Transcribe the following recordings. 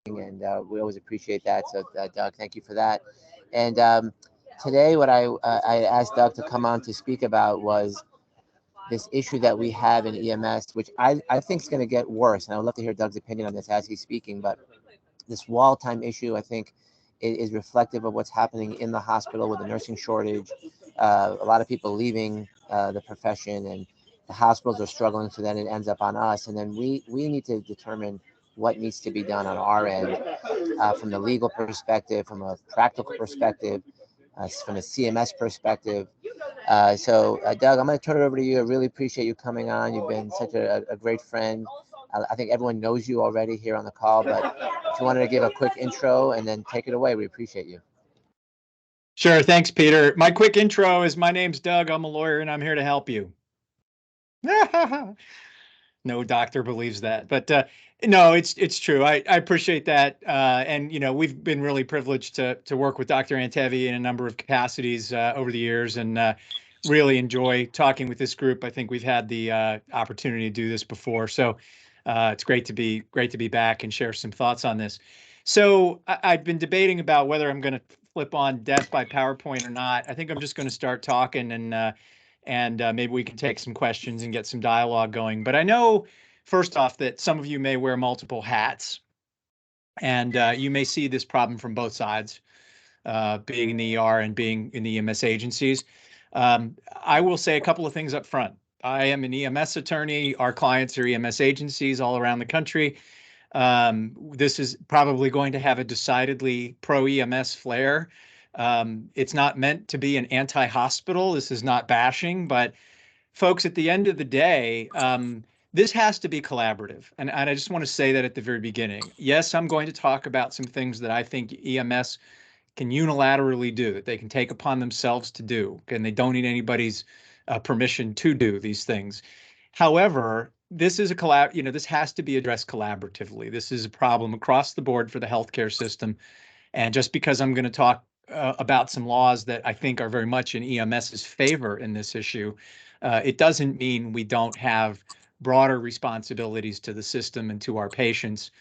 and we always appreciate that. So, Doug, thank you for that. And today, what I asked Doug to come on to speak about was this issue that we have in EMS, which I think is going to get worse. And I would love to hear Doug's opinion on this as he's speaking. But this wall time issue, I think, is reflective of what's happening in the hospital with the nursing shortage. A lot of people leaving the profession, and the hospitals are struggling. So then it ends up on us, and then we need to determine what needs to be done on our end, from the legal perspective, from a practical perspective, from a CMS perspective. Doug, I'm going to turn it over to you. I really appreciate you coming on. You've been such a great friend. I think everyone knows you already here on the call, but if you wanted to give a quick intro and then take it away, we appreciate you. Sure. Thanks, Peter. My quick intro is my name's Doug. I'm a lawyer and I'm here to help you. No doctor believes that, but no, it's true. I appreciate that, and we've been really privileged to work with Dr. Antevi in a number of capacities over the years, and really enjoy talking with this group. I think we've had the opportunity to do this before, so it's great to be back and share some thoughts on this. So I've been debating about whether I'm going to flip on death by PowerPoint or not. I think I'm just going to start talking, and maybe we can take some questions and get some dialogue going. But I know, first off, that some of you may wear multiple hats, and you may see this problem from both sides, being in the ER and being in the EMS agencies. I will say a couple of things up front. I am an EMS attorney. Our clients are EMS agencies all around the country. This is probably going to have a decidedly pro-EMS flair. It's not meant to be an anti-hospital. This is not bashing, but folks, at the end of the day, this has to be collaborative. And I just want to say that at the very beginning. Yes, I'm going to talk about some things that I think EMS can unilaterally do, that they can take upon themselves to do, and they don't need anybody's permission to do these things. However, this is this has to be addressed collaboratively. This is a problem across the board for the healthcare system. And just because I'm going to talk about some laws that I think are very much in EMS's favor in this issue, it doesn't mean we don't have broader responsibilities to the system and to our patients.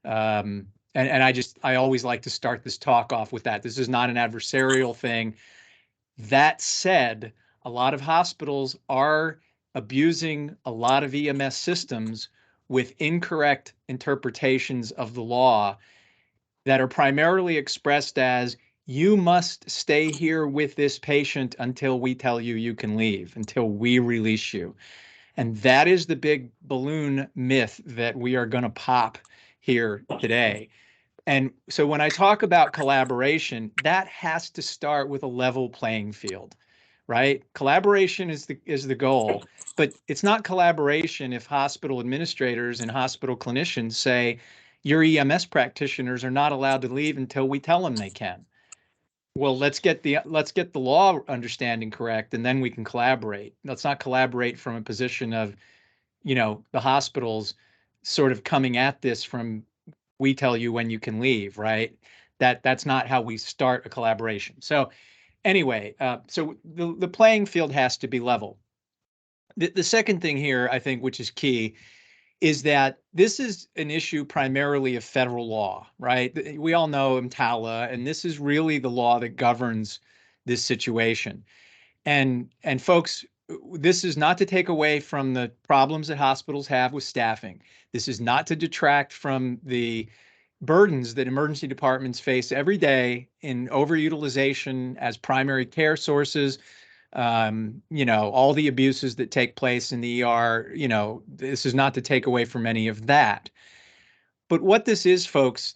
And I always like to start this talk off with that. This is not an adversarial thing. That said, a lot of hospitals are abusing a lot of EMS systems with incorrect interpretations of the law that are primarily expressed as, you must stay here with this patient until we tell you you can leave, until we release you. And that is the big balloon myth that we are going to pop here today. And so when I talk about collaboration, that has to start with a level playing field, right? Collaboration is the goal, but it's not collaboration if hospital administrators and hospital clinicians say your EMS practitioners are not allowed to leave until we tell them they can. Well, let's get the law understanding correct, and then we can collaborate. Let's not collaborate from a position of, the hospitals sort of coming at this from, we tell you when you can leave, right? That's not how we start a collaboration. So anyway, so the playing field has to be level. The second thing here, I think, which is key, is that this is an issue primarily of federal law, right? We all know EMTALA, and this is really the law that governs this situation. And folks, this is not to take away from the problems that hospitals have with staffing. This is not to detract from the burdens that emergency departments face every day in overutilization as primary care sources, all the abuses that take place in the ER. This is not to take away from any of that. But what this is, folks,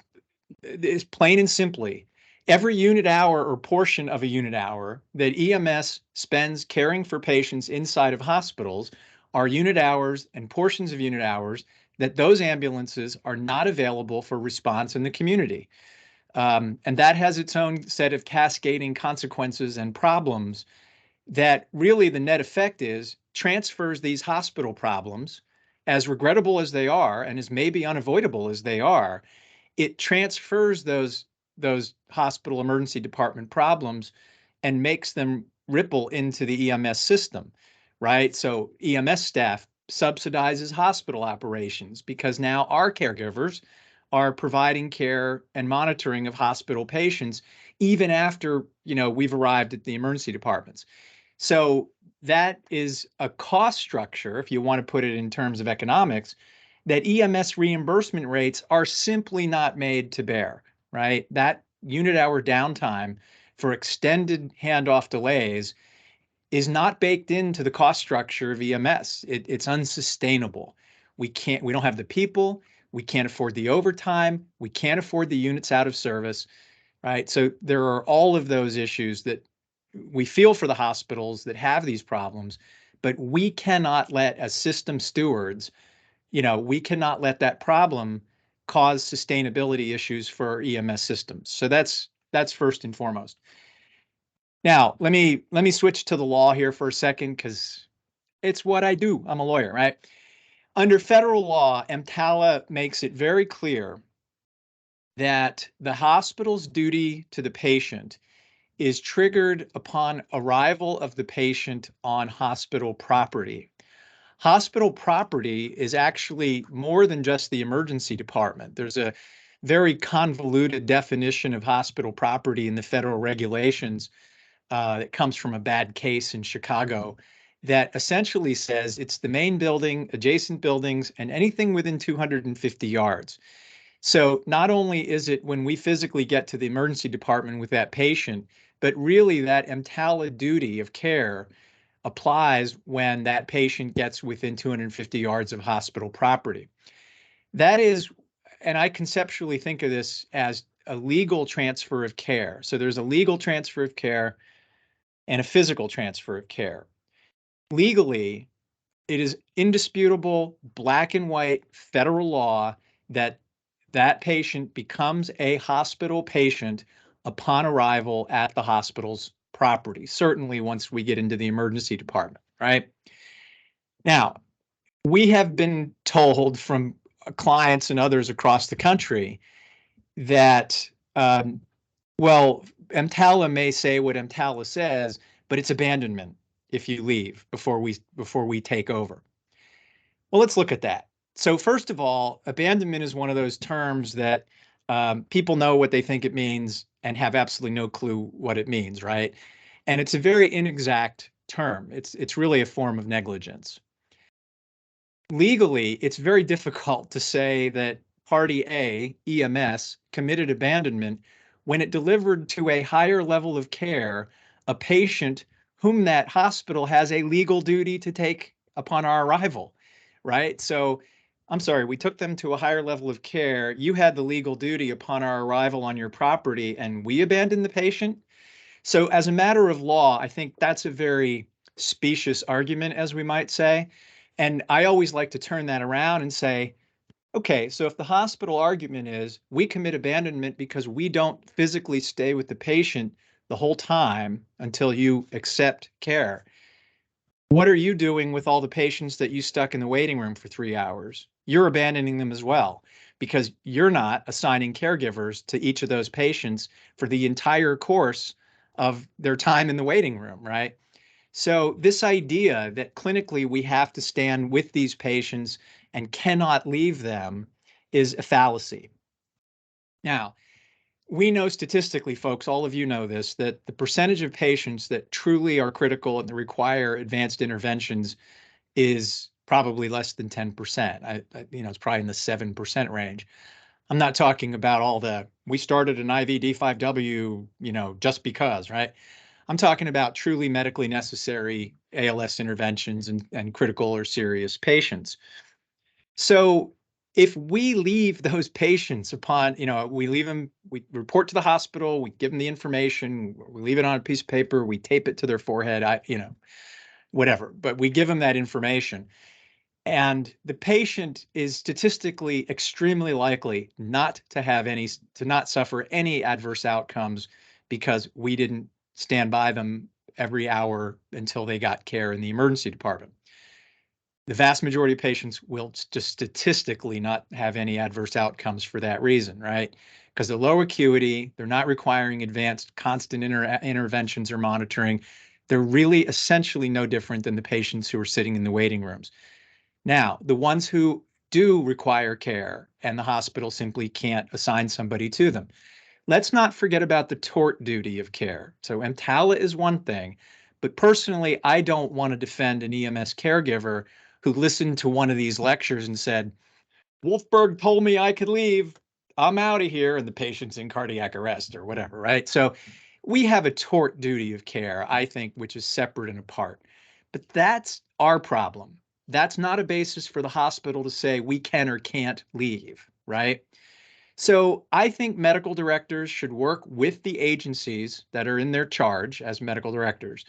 is plain and simply, every unit hour or portion of a unit hour that EMS spends caring for patients inside of hospitals are unit hours and portions of unit hours that those ambulances are not available for response in the community. And that has its own set of cascading consequences and problems that really the net effect is transfers these hospital problems, as regrettable as they are and as maybe unavoidable as they are, it transfers those hospital emergency department problems and makes them ripple into the EMS system, right? So EMS staff subsidizes hospital operations because now our caregivers are providing care and monitoring of hospital patients, even after, we've arrived at the emergency departments. So that is a cost structure, if you want to put it in terms of economics, that EMS reimbursement rates are simply not made to bear, right? That unit hour downtime for extended handoff delays is not baked into the cost structure of EMS. It's unsustainable. We don't have the people, we can't afford the overtime, we can't afford the units out of service, right? So there are all of those issues that we feel for the hospitals that have these problems, but we cannot let, as system stewards, we cannot let that problem cause sustainability issues for our EMS systems. So that's first and foremost. Now, let me switch to the law here for a second, because it's what I do. I'm a lawyer, right? Under federal law, EMTALA makes it very clear that the hospital's duty to the patient is triggered upon arrival of the patient on hospital property. Hospital property is actually more than just the emergency department. There's a very convoluted definition of hospital property in the federal regulations that comes from a bad case in Chicago that essentially says it's the main building, adjacent buildings, and anything within 250 yards. So not only is it when we physically get to the emergency department with that patient, but really that EMTALA duty of care applies when that patient gets within 250 yards of hospital property. That is, and I conceptually think of this as a legal transfer of care. So there's a legal transfer of care and a physical transfer of care. Legally, it is indisputable, black and white federal law that that patient becomes a hospital patient upon arrival at the hospital's property, certainly once we get into the emergency department, right? Now, we have been told from clients and others across the country that, well, EMTALA may say what EMTALA says, but it's abandonment if you leave before we take over. Well, let's look at that. So first of all, abandonment is one of those terms that people know what they think it means and have absolutely no clue what it means, right? And it's a very inexact term. It's really a form of negligence. Legally, it's very difficult to say that Party A, EMS, committed abandonment when it delivered to a higher level of care a patient whom that hospital has a legal duty to take upon our arrival, right? So I'm sorry, we took them to a higher level of care. You had the legal duty upon our arrival on your property, and we abandoned the patient. So as a matter of law, I think that's a very specious argument, as we might say. And I always like to turn that around and say, okay, so if the hospital argument is we commit abandonment because we don't physically stay with the patient the whole time until you accept care, what are you doing with all the patients that you stuck in the waiting room for 3 hours? You're abandoning them as well, because you're not assigning caregivers to each of those patients for the entire course of their time in the waiting room, right? So this idea that clinically we have to stand with these patients and cannot leave them is a fallacy. Now, we know statistically, folks, all of you know this, that the percentage of patients that truly are critical and require advanced interventions is probably less than 10%. It's probably in the 7% range. I'm not talking about all we started an IV D5W, just because, right? I'm talking about truly medically necessary ALS interventions and critical or serious patients. So if we leave those patients upon, we leave them, we report to the hospital, we give them the information, we leave it on a piece of paper, we tape it to their forehead, whatever, but we give them that information. And the patient is statistically extremely likely not to not suffer any adverse outcomes because we didn't stand by them every hour until they got care in the emergency department. The vast majority of patients will just statistically not have any adverse outcomes for that reason, right? Because they're low acuity, they're not requiring advanced constant interventions or monitoring. They're really essentially no different than the patients who are sitting in the waiting rooms. Now, the ones who do require care and the hospital simply can't assign somebody to them. Let's not forget about the tort duty of care. So EMTALA is one thing, but personally, I don't want to defend an EMS caregiver who listened to one of these lectures and said, Wolfberg told me I could leave. I'm out of here. And the patient's in cardiac arrest or whatever, right? So we have a tort duty of care, I think, which is separate and apart. But that's our problem. That's not a basis for the hospital to say we can or can't leave, right? So I think medical directors should work with the agencies that are in their charge as medical directors.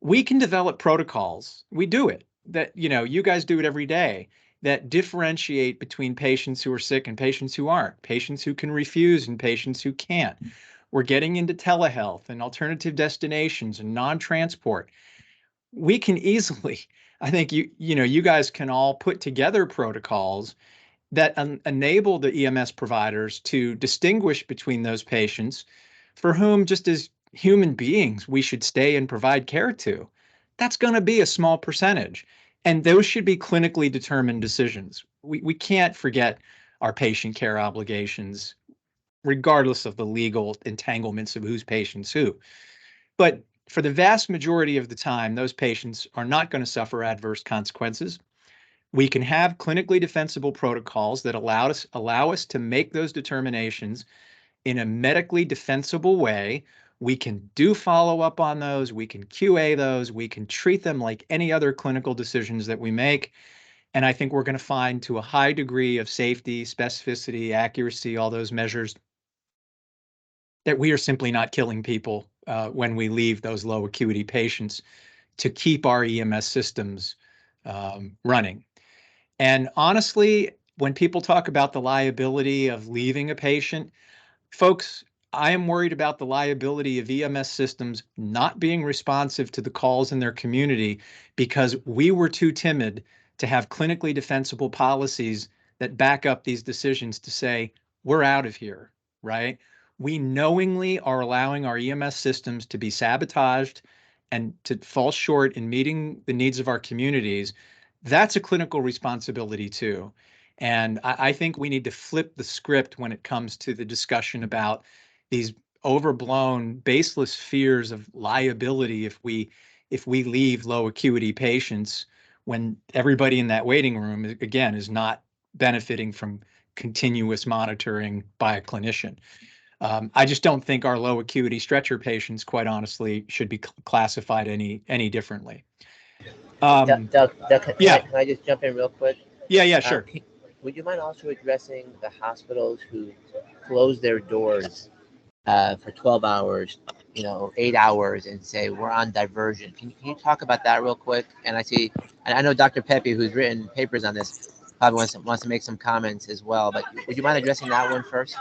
We can develop protocols. We do it. That, you guys do it every day, that differentiate between patients who are sick and patients who aren't, patients who can refuse and patients who can't. We're getting into telehealth and alternative destinations and non-transport. We can easily, I think you guys can all put together protocols that enable the EMS providers to distinguish between those patients for whom, just as human beings, we should stay and provide care to. That's going to be a small percentage. And those should be clinically determined decisions. We can't forget our patient care obligations, regardless of the legal entanglements of whose patient's who. But for the vast majority of the time, those patients are not going to suffer adverse consequences. We can have clinically defensible protocols that allow us to make those determinations in a medically defensible way. We can do follow-up on those. We can QA those. We can treat them like any other clinical decisions that we make. And I think we're going to find, to a high degree of safety, specificity, accuracy, all those measures, that we are simply not killing people when we leave those low acuity patients to keep our EMS systems running. And honestly, when people talk about the liability of leaving a patient, folks, I am worried about the liability of EMS systems not being responsive to the calls in their community because we were too timid to have clinically defensible policies that back up these decisions to say, we're out of here, right? We knowingly are allowing our EMS systems to be sabotaged and to fall short in meeting the needs of our communities. That's a clinical responsibility too. And I think we need to flip the script when it comes to the discussion about these overblown, baseless fears of liability if we leave low acuity patients when everybody in that waiting room, again, is not benefiting from continuous monitoring by a clinician. I just don't think our low acuity stretcher patients, quite honestly, should be classified any differently. Doug, Yeah. can I just jump in real quick? Yeah, sure. Would you mind also addressing the hospitals who close their doors for 12 hours, 8 hours, and say we're on diversion? Can you talk about that real quick? And I know Dr. Pepe, who's written papers on this, probably wants to make some comments as well. But would you mind addressing that one first?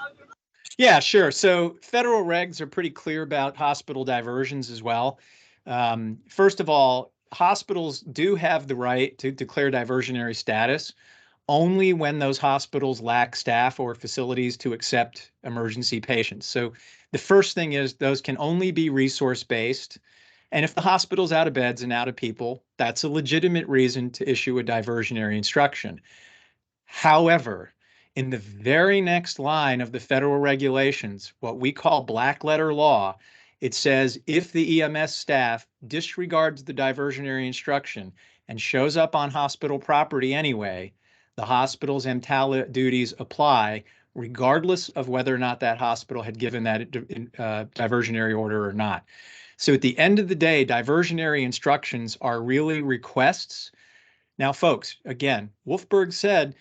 Yeah, sure. So federal regs are pretty clear about hospital diversions as well. First of all, hospitals do have the right to declare diversionary status only when those hospitals lack staff or facilities to accept emergency patients. So the first thing is those can only be resource-based. And if the hospital's out of beds and out of people, that's a legitimate reason to issue a diversionary instruction. However, in the very next line of the federal regulations, what we call black letter law, it says if the EMS staff disregards the diversionary instruction and shows up on hospital property anyway, the hospital's EMTALA duties apply regardless of whether or not that hospital had given that diversionary order or not. So at the end of the day, diversionary instructions are really requests. Now, folks, again, Wolfberg said,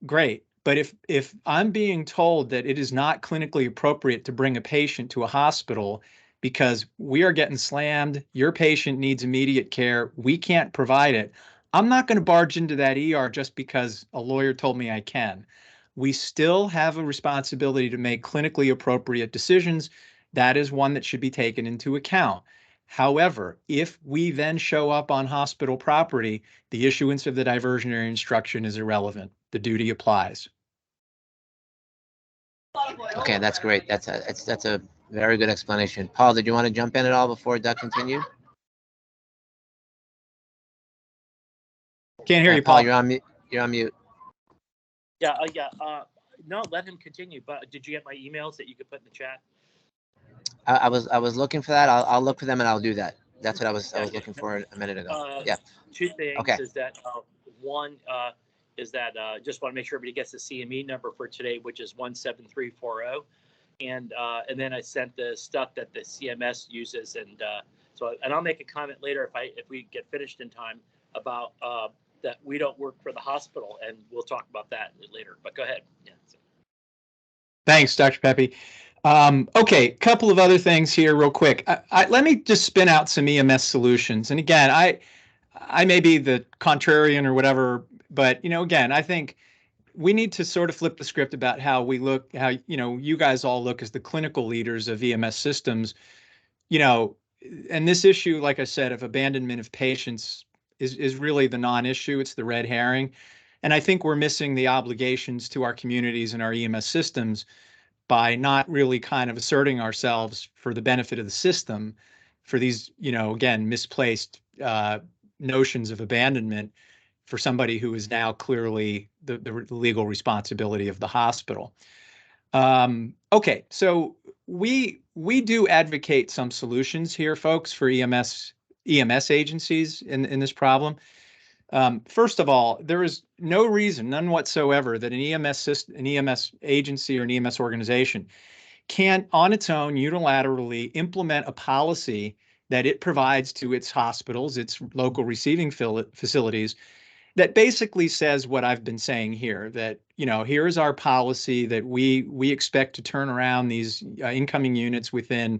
great. But if I'm being told that it is not clinically appropriate to bring a patient to a hospital because we are getting slammed, your patient needs immediate care, we can't provide it, I'm not going to barge into that ER just because a lawyer told me I can. We still have a responsibility to make clinically appropriate decisions. That is one that should be taken into account. However, if we then show up on hospital property, the issuance of the diversionary instruction is irrelevant. The duty applies. Okay, that's great. That's a very good explanation. Paul, did you want to jump in at all before Doug continued? Can't hear you, Paul. Paul. You're on mute. You're on mute. Yeah. no, let him continue. But did you get my emails that you could put in the chat? I was looking for that. I'll look for them and I'll do that. That's what I was looking for a minute ago. Yeah. Two things Okay. is that one is that just want to make sure everybody gets the CME number for today, which is 17340, and then I sent the stuff that the CMS uses, and I'll make a comment later if we get finished in time about that we don't work for the hospital, and we'll talk about that later. But go ahead. Yeah. Thanks, Dr. Pepe. Okay, a couple of other things here real quick. Let me just spin out some EMS solutions. And again, I may be the contrarian or whatever, but again, I think we need to sort of flip the script about how we look, how you guys all look as the clinical leaders of EMS systems. And this issue, like I said, of abandonment of patients is really the non-issue. It's the red herring. And I think we're missing the obligations to our communities and our EMS systems by not really kind of asserting ourselves for the benefit of the system for these, again, misplaced notions of abandonment for somebody who is now clearly the legal responsibility of the hospital. Okay, so we do advocate some solutions here, folks, for EMS agencies in this problem. First of all, there is no reason, none whatsoever, that an EMS agency or an EMS organization can, on its own, unilaterally implement a policy that it provides to its hospitals, its local receiving facilities, that basically says what I've been saying here, that, here's our policy that we expect to turn around these incoming units within,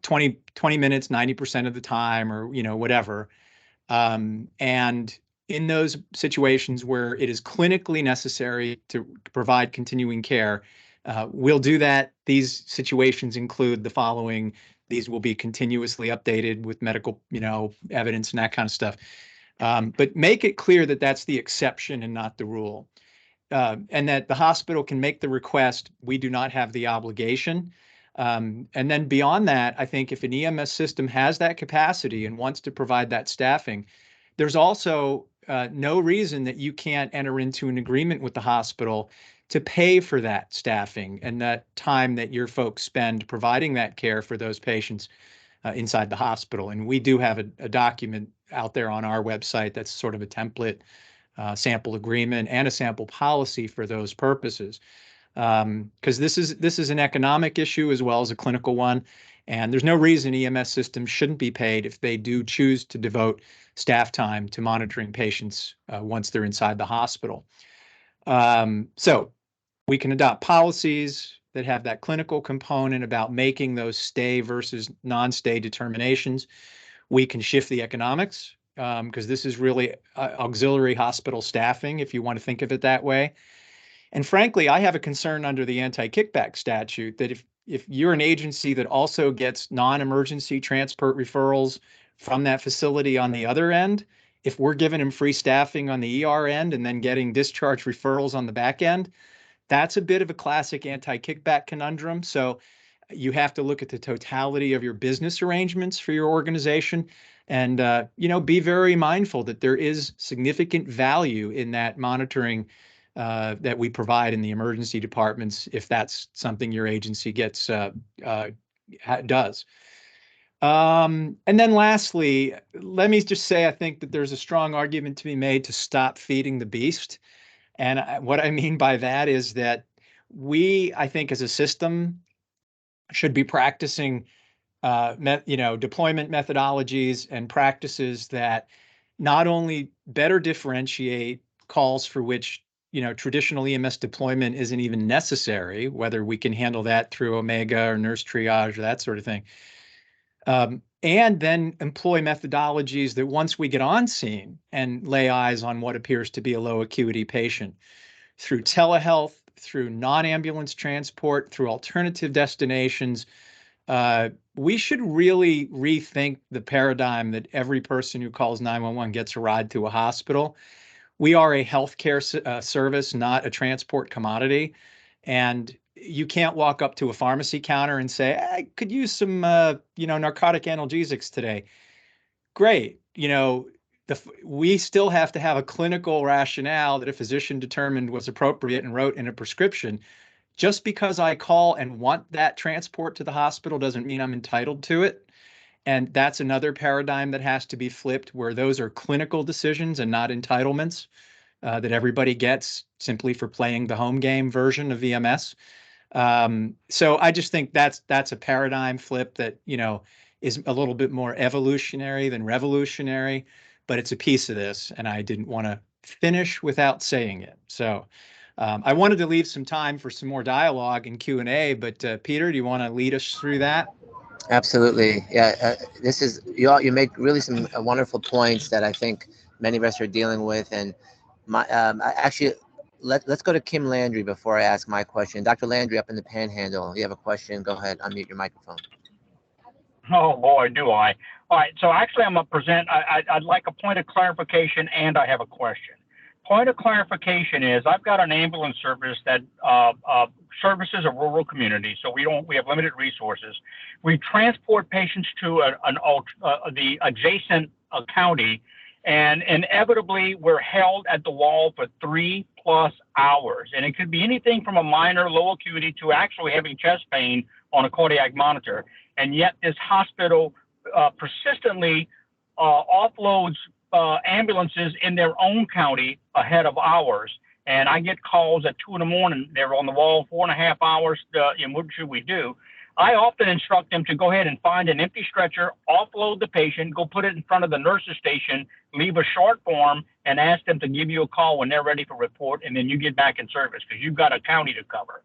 20 minutes, 90% of the time, or, whatever. And in those situations where it is clinically necessary to provide continuing care, we'll do that. These situations include the following. These will be continuously updated with medical, evidence and that kind of stuff. But make it clear that that's the exception and not the rule. And that the hospital can make the request. We do not have the obligation. And then beyond that, I think if an EMS system has that capacity and wants to provide that staffing, there's also no reason that you can't enter into an agreement with the hospital to pay for that staffing and that time that your folks spend providing that care for those patients inside the hospital. And we do have a document out there on our website that's sort of a template sample agreement and a sample policy for those purposes. Because this is an economic issue as well as a clinical one, and there's no reason EMS systems shouldn't be paid if they do choose to devote staff time to monitoring patients once they're inside the hospital. So we can adopt policies that have that clinical component about making those stay versus non-stay determinations. We can shift the economics because this is really auxiliary hospital staffing, if you want to think of it that way. And frankly, I have a concern under the anti-kickback statute that if you're an agency that also gets non-emergency transport referrals from that facility on the other end, if we're giving them free staffing on the ER end and then getting discharge referrals on the back end, that's a bit of a classic anti-kickback conundrum. So you have to look at the totality of your business arrangements for your organization and, be very mindful that there is significant value in that monitoring that we provide in the emergency departments, if that's something your agency does. And then lastly, let me just say, I think that there's a strong argument to be made to stop feeding the beast. And what I mean by that is that I think as a system, should be practicing deployment methodologies and practices that not only better differentiate calls for which traditional EMS deployment isn't even necessary, whether we can handle that through Omega or nurse triage or that sort of thing, and then employ methodologies that once we get on scene and lay eyes on what appears to be a low acuity patient, through telehealth, through non-ambulance transport, through alternative destinations, we should really rethink the paradigm that every person who calls 911 gets a ride to a hospital. We are a healthcare service, not a transport commodity. And you can't walk up to a pharmacy counter and say, I could use some, narcotic analgesics today. Great. we still have to have a clinical rationale that a physician determined was appropriate and wrote in a prescription. Just because I call and want that transport to the hospital doesn't mean I'm entitled to it. And that's another paradigm that has to be flipped, where those are clinical decisions and not entitlements that everybody gets simply for playing the home game version of EMS. So I just think that's a paradigm flip that, is a little bit more evolutionary than revolutionary, but it's a piece of this, and I didn't want to finish without saying it. So I wanted to leave some time for some more dialogue and Q&A, but Peter, do you want to lead us through that? Absolutely. Yeah. This is, you make really some wonderful points that I think many of us are dealing with. And actually, let's go to Kim Landry before I ask my question. Dr. Landry up in the Panhandle, you have a question? Go ahead, unmute your microphone. Oh boy, do I. All right, so actually I'm going to present, I'd like a point of clarification, and I have a question. Point of clarification is I've got an ambulance service that services a rural community, so we have limited resources. We transport patients to the adjacent county, and inevitably we're held at the wall for 3+ hours. And it could be anything from a minor low acuity to actually having chest pain on a cardiac monitor. And yet this hospital persistently offloads ambulances in their own county ahead of ours. And I get calls at 2 a.m. They're on the wall 4.5 hours. And what should we do? I often instruct them to go ahead and find an empty stretcher, offload the patient, go put it in front of the nurse's station, leave a short form, and ask them to give you a call when they're ready for report, and then you get back in service because you've got a county to cover.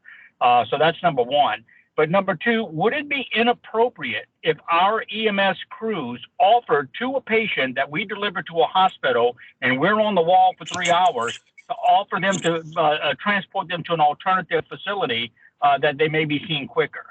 So that's number one. But number two, would it be inappropriate if our EMS crews offered to a patient that we deliver to a hospital and we're on the wall for 3 hours to offer them to transport them to an alternative facility that they may be seen quicker?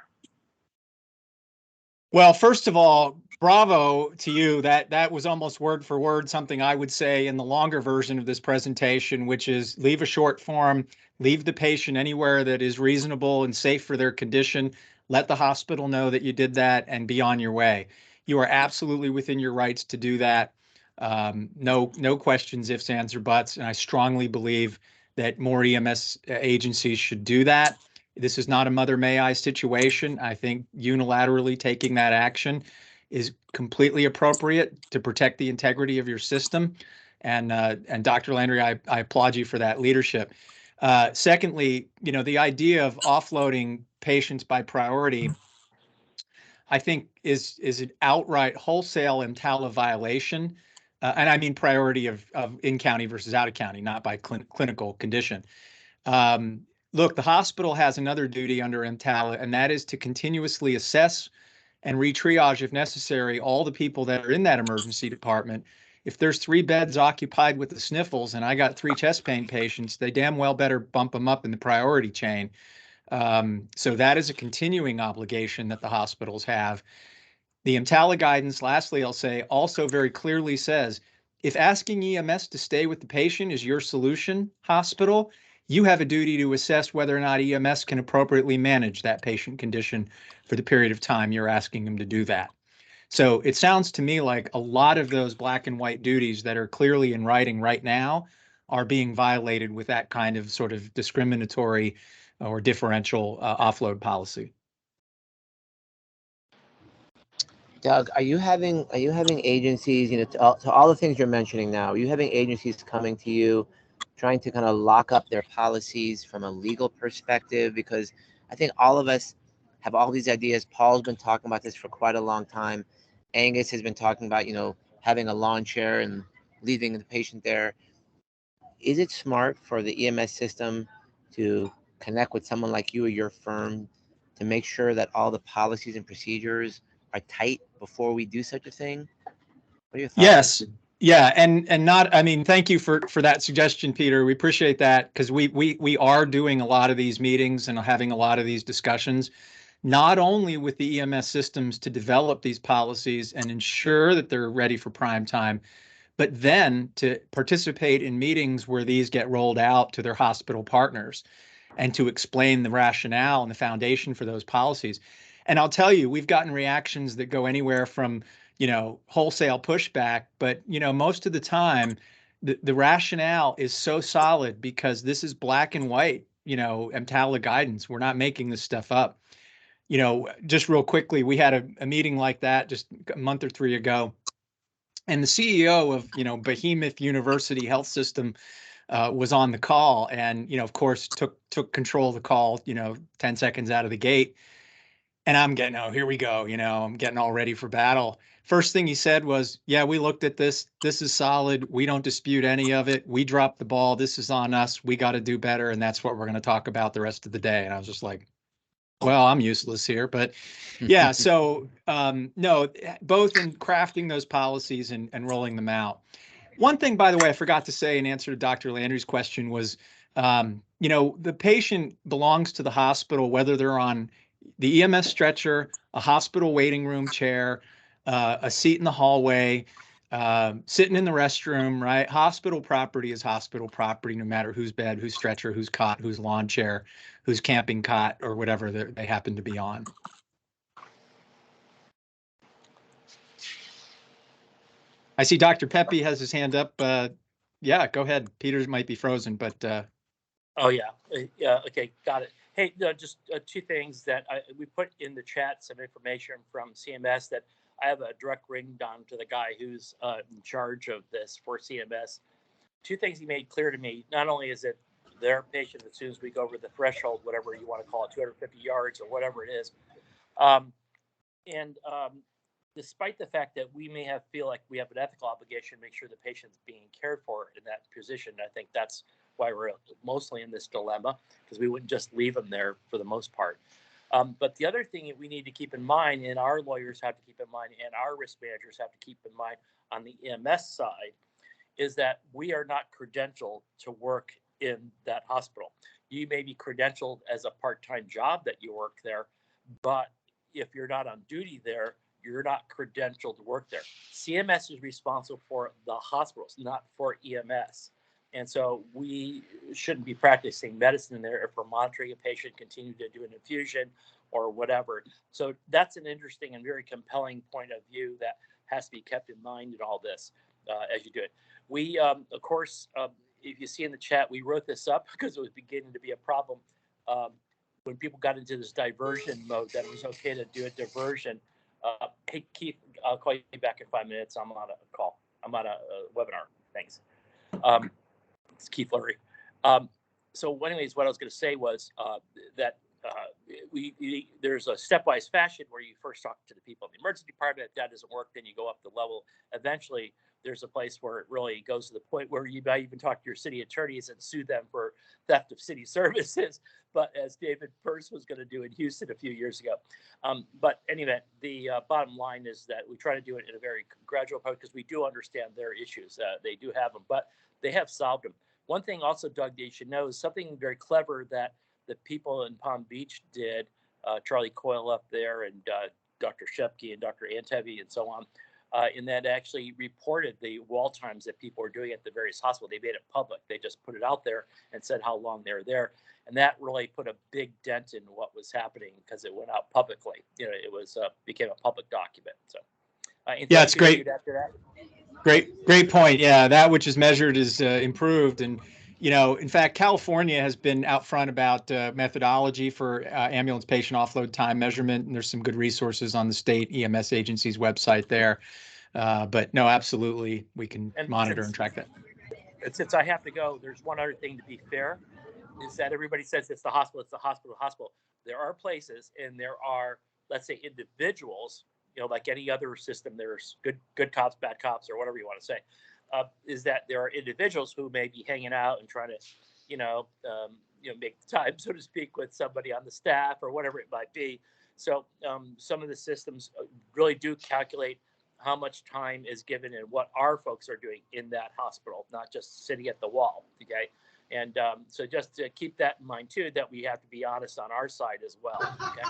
Well, first of all, bravo to you. That was almost word for word something I would say in the longer version of this presentation, which is leave a short form, leave the patient anywhere that is reasonable and safe for their condition. Let the hospital know that you did that and be on your way. You are absolutely within your rights to do that. No questions, ifs, ands, or buts. And I strongly believe that more EMS agencies should do that. This is not a mother may I situation. I think unilaterally taking that action is completely appropriate to protect the integrity of your system. And Dr. Landry, I applaud you for that leadership. Secondly, the idea of offloading patients by priority, I think is an outright wholesale EMTALA violation. And I mean priority of in-county versus out-of-county, not by clinical condition. Look, the hospital has another duty under EMTALA, and that is to continuously assess and re-triage, if necessary, all the people that are in that emergency department. If there's 3 beds occupied with the sniffles and I got 3 chest pain patients, they damn well better bump them up in the priority chain. So that is a continuing obligation that the hospitals have. The EMTALA guidance, lastly, I'll say, also very clearly says, if asking EMS to stay with the patient is your solution, hospital, you have a duty to assess whether or not EMS can appropriately manage that patient condition for the period of time you're asking them to do that. So it sounds to me like a lot of those black and white duties that are clearly in writing right now are being violated with that kind of sort of discriminatory or differential offload policy. Doug, are you having agencies, to all the things you're mentioning now, are you having agencies coming to you trying to kind of lock up their policies from a legal perspective? Because I think all of us have all these ideas. Paul's been talking about this for quite a long time. Angus has been talking about, having a lawn chair and leaving the patient there. Is it smart for the EMS system to connect with someone like you or your firm to make sure that all the policies and procedures are tight before we do such a thing? What are your thoughts? Yes. Yeah. And not, I mean, thank you for that suggestion, Peter. We appreciate that, because we are doing a lot of these meetings and having a lot of these discussions, not only with the EMS systems to develop these policies and ensure that they're ready for prime time, but then to participate in meetings where these get rolled out to their hospital partners and to explain the rationale and the foundation for those policies. And I'll tell you, we've gotten reactions that go anywhere from, wholesale pushback. But, most of the time, the rationale is so solid because this is black and white, EMTALA guidance. We're not making this stuff up. Just real quickly, we had a meeting like that just a month or three ago. And the CEO of, Behemoth University Health System was on the call and, of course, took control of the call, 10 seconds out of the gate. And I'm getting, oh, here we go. I'm getting all ready for battle. First thing he said was, yeah, we looked at this. This is solid. We don't dispute any of it. We dropped the ball. This is on us. We got to do better. And that's what we're going to talk about the rest of the day. And I was just like, well, I'm useless here. But yeah, so no, both in crafting those policies and rolling them out. One thing, by the way, I forgot to say in answer to Dr. Landry's question was, the patient belongs to the hospital, whether they're on the EMS stretcher, a hospital waiting room chair, a seat in the hallway, sitting in the restroom, right? Hospital property is hospital property, no matter whose bed, whose stretcher, whose cot, whose lawn chair, whose camping cot, or whatever they happen to be on. I see Dr. Pepe has his hand up. Yeah, go ahead. Peter's might be frozen, but. Oh, yeah. Yeah. Okay. Got it. Hey, just two things that we put in the chat, some information from CMS that I have a direct ring down to the guy who's in charge of this for CMS. Two things he made clear to me. Not only is it their patient as soon as we go over the threshold, whatever you want to call it, 250 yards or whatever it is. Despite the fact that we may feel like we have an ethical obligation to make sure the patient's being cared for in that position, I think that's why we're mostly in this dilemma, because we wouldn't just leave them there for the most part. But the other thing that we need to keep in mind, and our lawyers have to keep in mind, and our risk managers have to keep in mind on the EMS side, is that we are not credentialed to work in that hospital. You may be credentialed as a part-time job that you work there, but if you're not on duty there, you're not credentialed to work there. CMS is responsible for the hospitals, not for EMS. And so we shouldn't be practicing medicine there if we're monitoring a patient, continue to do an infusion or whatever. So that's an interesting and very compelling point of view that has to be kept in mind in all this as you do it. We, of course, if you see in the chat, we wrote this up because it was beginning to be a problem when people got into this diversion mode, that it was okay to do a diversion. Hey, Keith, I'll call you back in 5 minutes. I'm on a call. I'm on a webinar. Thanks. It's Keith Lurie. So anyways, what I was going to say was that there's a stepwise fashion where you first talk to the people in the emergency department. If that doesn't work, then you go up the level. Eventually, there's a place where it really goes to the point where you might even talk to your city attorneys and sue them for theft of city services. But as David Pearce was going to do in Houston a few years ago. But anyway, the bottom line is that we try to do it in a very gradual approach because we do understand their issues. They do have them, but they have solved them. One thing also, Doug, that you should know is something very clever that the people in Palm Beach did, Charlie Coyle up there and Dr. Shepke and Dr. Antevi and so on, in that actually reported the wall times that people were doing at the various hospitals. They made it public. They just put it out there and said how long they were there. And that really put a big dent in what was happening because it went out publicly. It was became a public document. So yeah, it's great. After that? Great point. Yeah, that which is measured is improved. And, in fact, California has been out front about methodology for ambulance patient offload time measurement. And there's some good resources on the state EMS agency's website there. But no, absolutely, we can monitor and track that. Since I have to go, there's one other thing to be fair, is that everybody says it's the hospital, hospital. There are places and there are, let's say, individuals, like any other system, there's good cops, bad cops, or whatever you want to say, is that there are individuals who may be hanging out and trying to, make time, so to speak, with somebody on the staff or whatever it might be. So some of the systems really do calculate how much time is given and what our folks are doing in that hospital, not just sitting at the wall, okay? And so just to keep that in mind, too, that we have to be honest on our side as well, okay?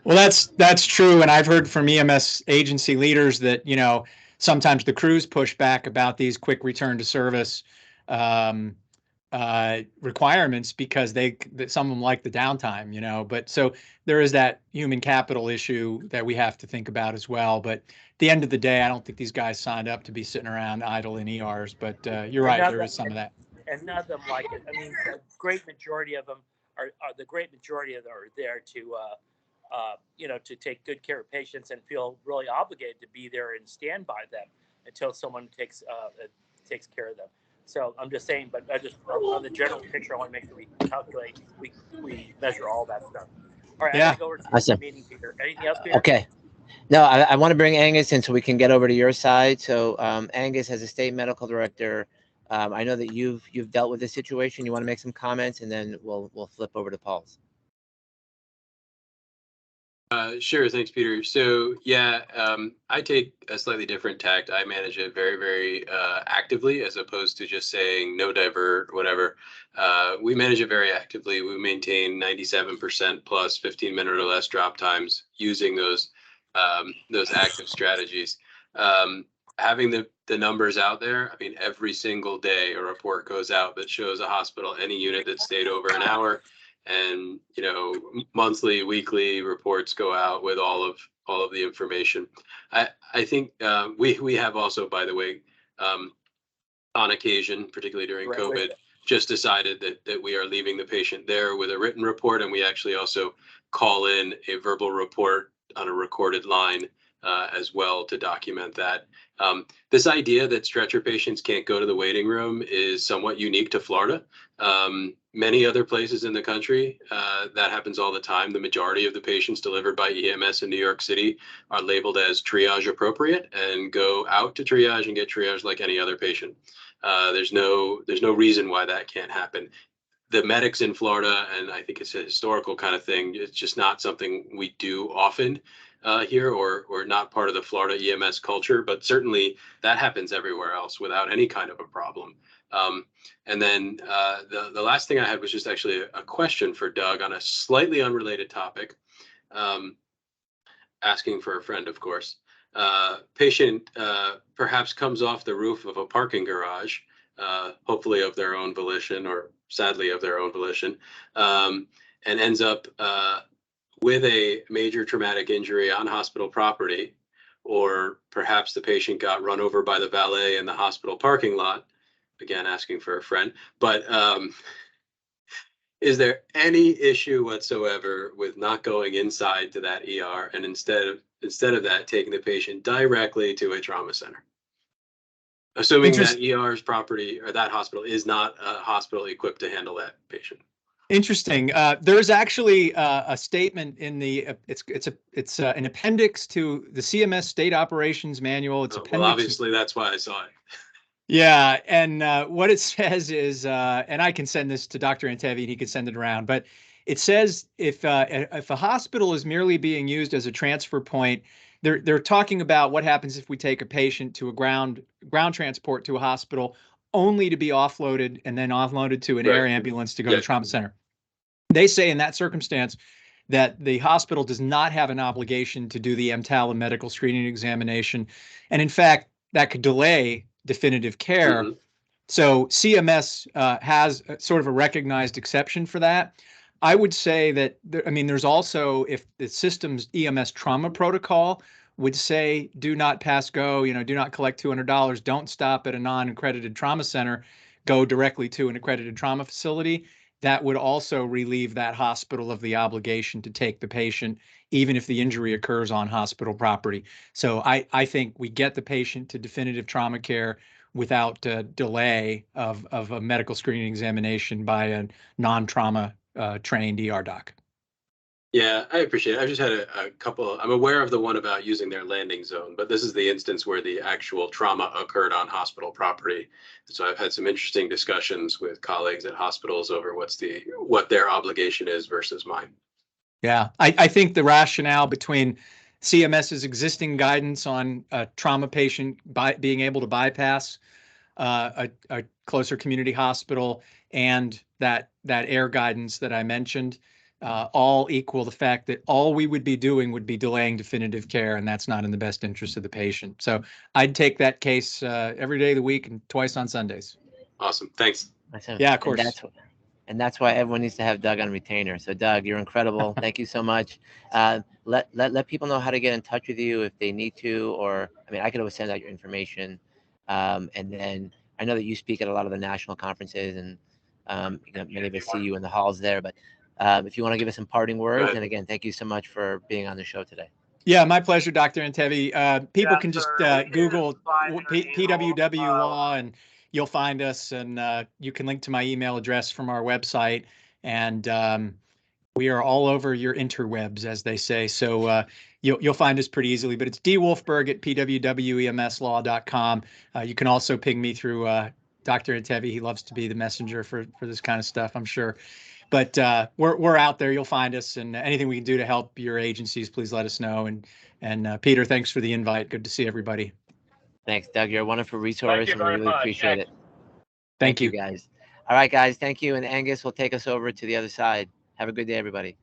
Well, that's true. And I've heard from EMS agency leaders that, sometimes the crews push back about these quick return to service requirements because some of them like the downtime, you know. But so there is that human capital issue that we have to think about as well. But at the end of the day, I don't think these guys signed up to be sitting around idle in ERs. But you're right, there is some of that. And none of them like it. I mean, the great majority of them are there to, you know, to take good care of patients and feel really obligated to be there and stand by them until someone takes care of them. So I'm just saying, but I just on the general picture, I want to make sure we calculate, we measure all that stuff. All right, Yeah. I gotta go over to the meeting, Peter. Anything else, Peter? Okay. No, I want to bring Angus in so we can get over to your side. So Angus, as a state medical director, I know that you've dealt with this situation. You want to make some comments, and then we'll flip over to Paul's. Sure. Thanks, Peter. So yeah, I take a slightly different tact. I manage it very, very actively, as opposed to just saying no divert, whatever. We manage it very actively. We maintain 97% plus 15-minute or less drop times using those active strategies. Having the numbers out there, I mean, every single day a report goes out that shows a hospital, any unit that stayed over an hour. And, you know, monthly, weekly reports go out with all of the information. I think we have also, by the way, on occasion, particularly during COVID, just decided that we are leaving the patient there with a written report, and we actually also call in a verbal report on a recorded line as well to document that. This idea that stretcher patients can't go to the waiting room is somewhat unique to Florida. Many other places in the country, that happens all the time. The majority of the patients delivered by EMS in New York City are labeled as triage appropriate and go out to triage and get triaged like any other patient. There's no reason why that can't happen. The medics in Florida, and I think it's a historical kind of thing, it's just not something we do often here, or not part of the Florida EMS culture, but certainly that happens everywhere else without any kind of a problem. And then the last thing I had was just actually a question for Doug on a slightly unrelated topic, asking for a friend, of course. Patient perhaps comes off the roof of a parking garage, hopefully of their own volition, or sadly of their own volition, and ends up with a major traumatic injury on hospital property, or perhaps the patient got run over by the valet in the hospital parking lot. Again, asking for a friend, but is there any issue whatsoever with not going inside to that ER and instead of that taking the patient directly to a trauma center? Assuming that ER's property or that hospital is not a hospital equipped to handle that patient. Interesting. There's actually a statement in the it's an appendix to the CMS State Operations Manual. It's well, obviously that's why I saw it. Yeah, and what it says is, and I can send this to Dr. Antevi, and he can send it around, but it says if a hospital is merely being used as a transfer point, they're talking about what happens if we take a patient to a ground transport to a hospital only to be offloaded and then offloaded to an air ambulance to go to the trauma center. They say in that circumstance that the hospital does not have an obligation to do the EMTALA medical screening examination, and in fact, that could delay definitive care. Mm-hmm. So CMS has sort of a recognized exception for that. I would say that, there's also, if the system's EMS trauma protocol would say, do not pass go, do not collect $200, don't stop at a non-accredited trauma center, go directly to an accredited trauma facility, that would also relieve that hospital of the obligation to take the patient, even if the injury occurs on hospital property. So I think we get the patient to definitive trauma care without delay of a medical screening examination by a non-trauma trained ER doc. Yeah, I appreciate it. I've just had a couple. I'm aware of the one about using their landing zone, but this is the instance where the actual trauma occurred on hospital property. So I've had some interesting discussions with colleagues at hospitals over what their obligation is versus mine. Yeah, I think the rationale between CMS's existing guidance on a trauma patient being able to bypass a closer community hospital and that air guidance that I mentioned all equal the fact that all we would be doing would be delaying definitive care, and that's not in the best interest of the patient. So I'd take that case every day of the week and twice on Sundays. Awesome. Thanks. Yeah, of And course. that's why everyone needs to have Doug on retainer. So Doug, you're incredible. Thank you so much. Let people know how to get in touch with you if they need to, or I mean, I could always send out your information. And then I know that you speak at a lot of the national conferences, and many of us see you in the halls there. But if you want to give us some parting words, and again, thank you so much for being on the show today. Yeah, my pleasure, Dr. Antevi. People can just Google PWW law and you'll find us, and you can link to my email address from our website. And we are all over your interwebs, as they say. So you'll find us pretty easily. But it's dwolfberg at pwwemslaw.com. You can also ping me through Dr. Antevi. He loves to be the messenger for this kind of stuff, I'm sure. But we're out there. You'll find us, and anything we can do to help your agencies, please let us know. And Peter, thanks for the invite. Good to see everybody. Thanks, Doug. You're a wonderful resource, and we really appreciate it. Thank you, guys. All right, guys. Thank you. And Angus will take us over to the other side. Have a good day, everybody.